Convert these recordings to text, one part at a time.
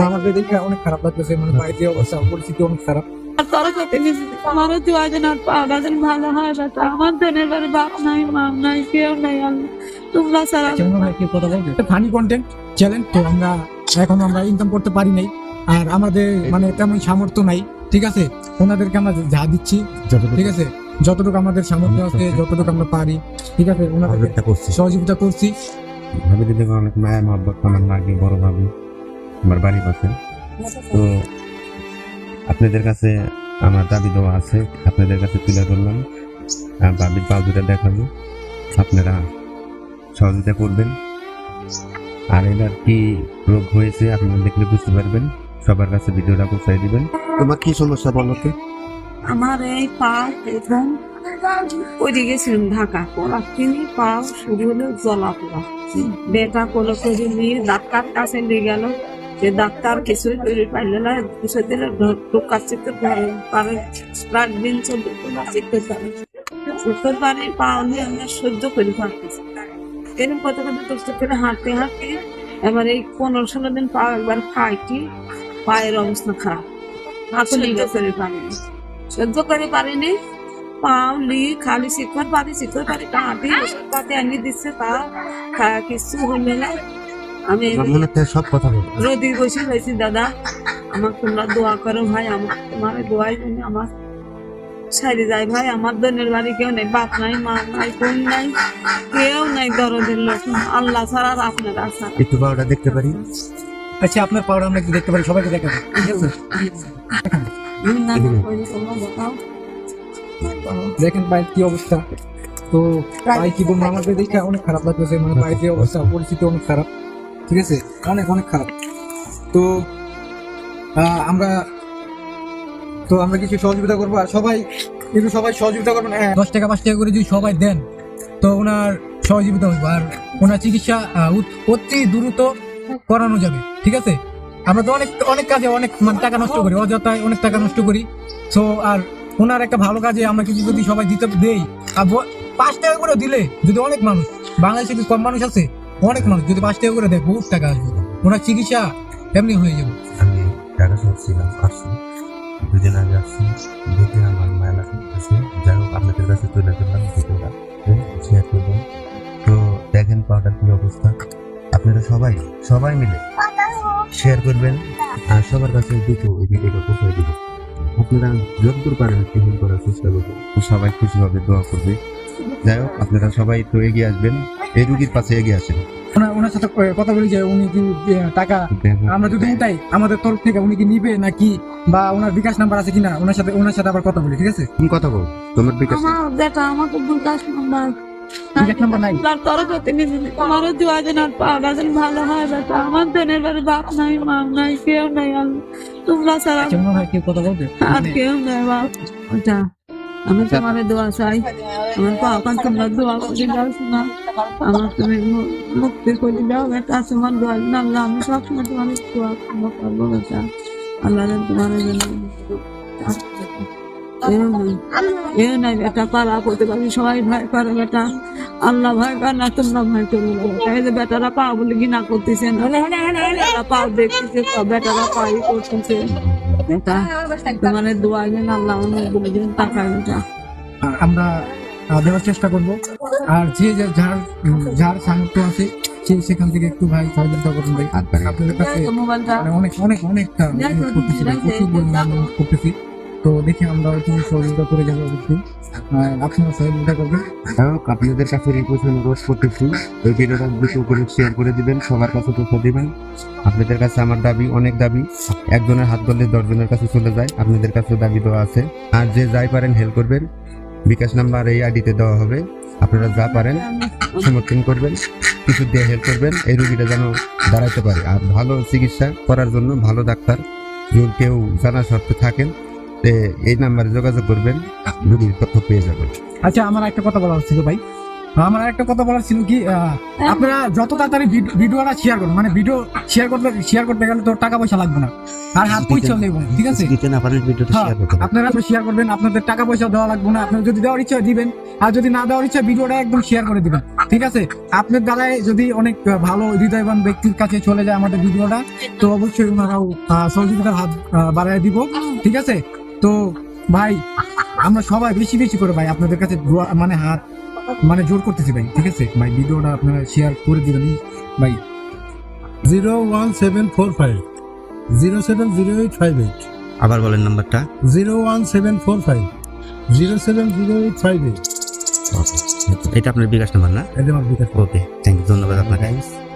আমাদের দেখে অনেক খারাপ লাগতেছে, মানে বাইরে যে অবস্থা পরিস্থিতি অনেক খারাপ। তোরা করতে গেছি আমারও দু একজন আর পাওয়া যেন ভালো হয় বেটা। আমার বোনের বাড়ি বাপ নাই মা নাই কেউ নাই, আল্লাহ তোমরা ছাড়া। কেমন ভাই কি কথা বলবে? ফানি কন্টেন্ট চ্যানেল তো আমরা এখন আমরা ইনকাম করতে পারি নাই, আর আমাদের মানে তেমন সামর্থ্য নাই। ঠিক আছে, ওনাদেরকে আমরা যা দিচ্ছি, ঠিক আছে, যতটুকু আমাদের সামর্থ্য আছে, যতটুকু আমরা পারি, ঠিক আছে, ওনাদেরকে সহযোগিতা করছি। ভাবি দিদি অনেক মায়া মহব্বত আমার লাগে, বড় ভাবি আমার বাড়ির পাশে। তো আপনাদের কাছে আমার দাবি দেওয়া আছে, আপনাদের কাছে তুলে ধরলাম। ভাবির পা দুটা দেখাবো, আপনারা সহযোগিতা করবেন। আর এবার কি রোগ হয়েছে আপনারা দেখলে বুঝতে পারবেন, সবার কাছে ভিডিওটা পৌঁছাই দিবেন। তোমার কি সমস্যা বলো তো? আমার এই পা প্রথম পড়ে গেছিলাম ঢাকা, পড়ার তিনি পা শুরু হলো জ্বলা পোড়া। বেটা কোলো করে নিয়ে ডাক্তার কাছে নিয়ে গেল, যে ডাক্তার কিছুই করে পাইলে না, কিছু দিলে ঢোকার চিত্র পারে, রাত দিন 24 চিত্র পারে চিত্র পারে, পা নিয়ে আমরা সহ্য করে পারতেছি। এরকম কত কত কষ্ট করে হাঁটতে হাঁটতে এবার এই 15-16 দিন পা একবার খাইটি, পায়ের অবস্থা খারাপ, সহ্য করে পারিনি, সহ্য করে পারিনি। পাওলি খালি শিখর পারি কাঁদি ওষুধ পাতি আনি দিচ্ছে, তা কিছু হইলে না। আমি সব কথা বলবো। রোদি বসে হয়েছি, দাদা আমার তোমরা দোয়া করো ভাই, আমার তোমার দোয়াই জন্য আমার সাইডে যায় ভাই। আমার বোনের বাড়ি কেউ নেই, বাপ নাই মা নাই বোন নাই, কেউ নাই দরদের লোক, আল্লাহ ছাড়া আর আপনারা ছাড়া। একটু পাউডা দেখতে পারি? আচ্ছা, আপনার পাউডার আমরা একটু দেখতে পারি, সবাইকে দেখাবো, ঠিক আছে? দেখেন ভাই কি অবস্থা। তো ভাই কি বলবো, আমাদের দেখে অনেক খারাপ লাগতেছে, মানে বাইরে যে অবস্থা পরিস্থিতি অনেক খারাপ, ঠিক আছে, অনেক অনেক খারাপ। তো আমরা কিছু সহযোগিতা করবো, আর সবাই একটু সহযোগিতা করবেন। 10 টাকা 5 টাকা করে যদি সবাই দেন তো ওনার সহযোগিতা হইব, আর ওনার চিকিৎসা অতি দ্রুত করানো যাবে, ঠিক আছে? আমরা তো অনেক কাজে অনেক মানে টাকা নষ্ট করি, অযথায় অনেক টাকা নষ্ট করি। তো আর ওনার একটা ভালো কাজে আমরা কিছু যদি সবাই দিতে দেই, আর 5 টাকা করে দিলে যদি অনেক মানুষ, বাংলাদেশে কি কম মানুষ আছে? অনেক মানুষ যদি 5 টাকা করে দেয়, বহুত টাকা আসবে, ওনার চিকিৎসা এমনি হয়ে যাবে। আমি ঢাকা শহর ছিলাম, আসছি 2 দিন আগে আসছি, দেখে আমার মায়া লাগতেছে। যাই হোক, আপনাদের কাছে তুলে ধরলাম, ভিডিওটা শেয়ার করবেন। তো দেখেন পাউডার কি অবস্থা, আপনারা সবাই মিলে শেয়ার করবেন, আর সবার কাছে দুটো এই ভিডিওটা পৌঁছে দিব। আপনারা যতদূর পারেন একটু হেল্প করার চেষ্টা করবেন, সবাই খুশি হবে, দোয়া করবে। যাই হোক, আপনারা সবাই একটু এগিয়ে আসবেন, এই রুগীর পাশে এগিয়ে আসেন। ওনার সাথে কথা বলি যে উনি কি টাকা আমরা যদি উঠাই আমাদের তরফ থেকে উনি কি নিবে নাকি, বা ওনার বিকাশ নাম্বার আছে কিনা, ওনার সাথে আবার কথা বলি, ঠিক আছে? তুমি কথা বল, তোমার বিকাশ আমার বেটা আমাকে বিকাশ নাম্বার নাই। তোরা করতে গেছি আমারও দু একজন আর পাওয়া যেন ভালো হয় বেটা। আমার বোনের বাড়ি বাপ নাই মা নাই কেউ নাই, আল্লাহ তোমরা ছাড়া। কেমন ভাই কি কথা বলবে? আর কেউ নেই বাপ। ওটা আমি তোমার দোয়া চাই, আমার পাপান তোমরা দোয়া করে দাও, শোনা আমার তুমি মুক্তি করে দাও বেটা, তোমার দোয়া না, আল্লাহ আমি সবসময় তোমার দোয়া করবো বেটা, আল্লাহ তোমার জন্য এ নাই বেটা, পাড়া করতে পারি সবাই ভয় করে বেটা, আল্লাহ ভয় কর না, তোমরা ভয় করো এই যে বেটারা পা বলে ঘৃণা করতেছে, পাও দেখতেছে, বেটারা পাই করতেছে বেটা, তোমার দোয়া যেন আল্লাহ অনেক বলে দিন টাকায় বেটা। আমরা দেওয়ার চেষ্টা করব, আর যে যার সামর্থ্য আছে সেখান থেকে একটু ভাই সহযোগিতা করুন ভাই। আপনাদের কাছে অনেক অনেক অনেক করতেছি, প্রচুর পরিমাণ করতেছি। তো দেখি আমরা সহযোগিতা করে যাবো অবশ্যই, আপনারা সহযোগিতা করবেন। আপনাদের কাছে রিকোয়েস্ট অনুরোধ করতেছি, এই ভিডিওটা দ্রুত করে শেয়ার করে দিবেন, সবার কাছে পৌঁছে দিবেন। আপনাদের কাছে আমার দাবি, অনেক দাবি, একজনের হাত ধরলে 10 জনের কাছে চলে যায়, আপনাদের কাছে দাবি দেওয়া আছে। আর যে যাই পারেন হেল্প করবেন, বিকাশ নাম্বার এই আইডিতে দেওয়া হবে, আপনারা যা পারেন সমর্থন করবেন, কিছু দিয়ে হেল্প করবেন, এই রোগীটা যেন দাঁড়াইতে পারে। আর ভালো চিকিৎসা করার জন্য ভালো ডাক্তার যদি কেউ জানা শর্তে থাকেন, এই নাম্বারে যোগাযোগ করবেন, রোগীর তথ্য পেয়ে যাবেন। আচ্ছা, আমার একটা কথা বলা হচ্ছিল ভাই, আমার একটা কথা বলার ছিল কি আপনারা যত তাড়াতাড়ি ভিডিওটা শেয়ার করুন, মানে ভিডিও শেয়ার করতে গেলে তো টাকা পয়সা লাগবে না, আর হাত পয়সা নেব, ঠিক আছে? দিতে না পারেন ভিডিওটা হ্যাঁ, শেয়ার করতে আপনারা শেয়ার করবেন, আপনাদের টাকা পয়সা দেওয়া লাগবে না, আপনারা যদি দেওয়ার ইচ্ছা দিবেন, আর যদি না দেওয়ার ইচ্ছা ভিডিওটা একদম শেয়ার করে দিবেন, ঠিক আছে? আপনার দ্বারাই যদি অনেক ভালো হৃদয়বান ব্যক্তির কাছে চলে যায় আমাদের ভিডিওটা, তো অবশ্যই ওনারাও সহযোগিতার হাত বাড়ায় দিব, ঠিক আছে? তো ভাই আমরা সবাই বেশি বেশি করে ভাই আপনাদের কাছে মানে হাত মানে জোর করতেছি ভাই, ঠিক আছে ভাই? ভিডিওটা আপনারা শেয়ার করে দিবেন ভাই। 01745 070858 আবার বলেন নাম্বারটা। 01745 070858 এটা আপনার বিকাশ নাম্বার না? এটা আমার বিকাশ। ওকে, থ্যাংক ইউ, ধন্যবাদ আপনাকে।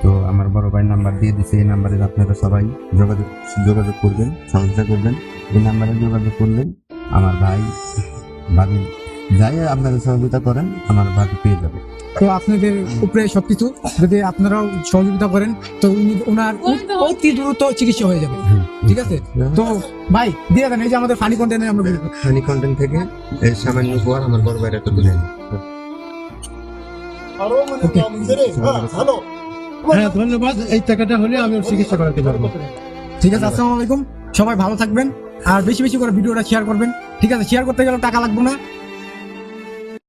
তো আমার বড় ভাই নাম্বার দিয়ে দিছে, এই নাম্বারে আপনারা সবাই যোগাযোগ করবেন, সহযোগিতা করবেন। এই নাম্বারে যোগাযোগ করলে আমার ভাই ভাবি যাই আপনারা সহযোগিতা করেন, আমার ভাবি পেয়ে যাবে। তো আপনাদের উপরে সবকিছু যদি আপনারাও সহযোগিতা করেন তো ওনার অতি দ্রুত চিকিৎসা হয়ে যাবে, ঠিক আছে? তো ভাই দিয়ে দেন, এই যে আমাদের ফানি কন্টেন্টে আমরা ফানি কন্টেন্ট থেকে এই সামান্য উপহার আমার বড় ভাইরা তো তুলে নিন। হ্যাঁ ধন্যবাদ, এই টাকাটা হলে আমি ওর চিকিৎসা করাতে পারবো। ঠিক আছে। আসসালামু আলাইকুম, সবাই ভালো থাকবেন আর বেশি বেশি করে ভিডিওটা শেয়ার করবেন, ঠিক আছে? শেয়ার করতে গেলে টাকা লাগবে না,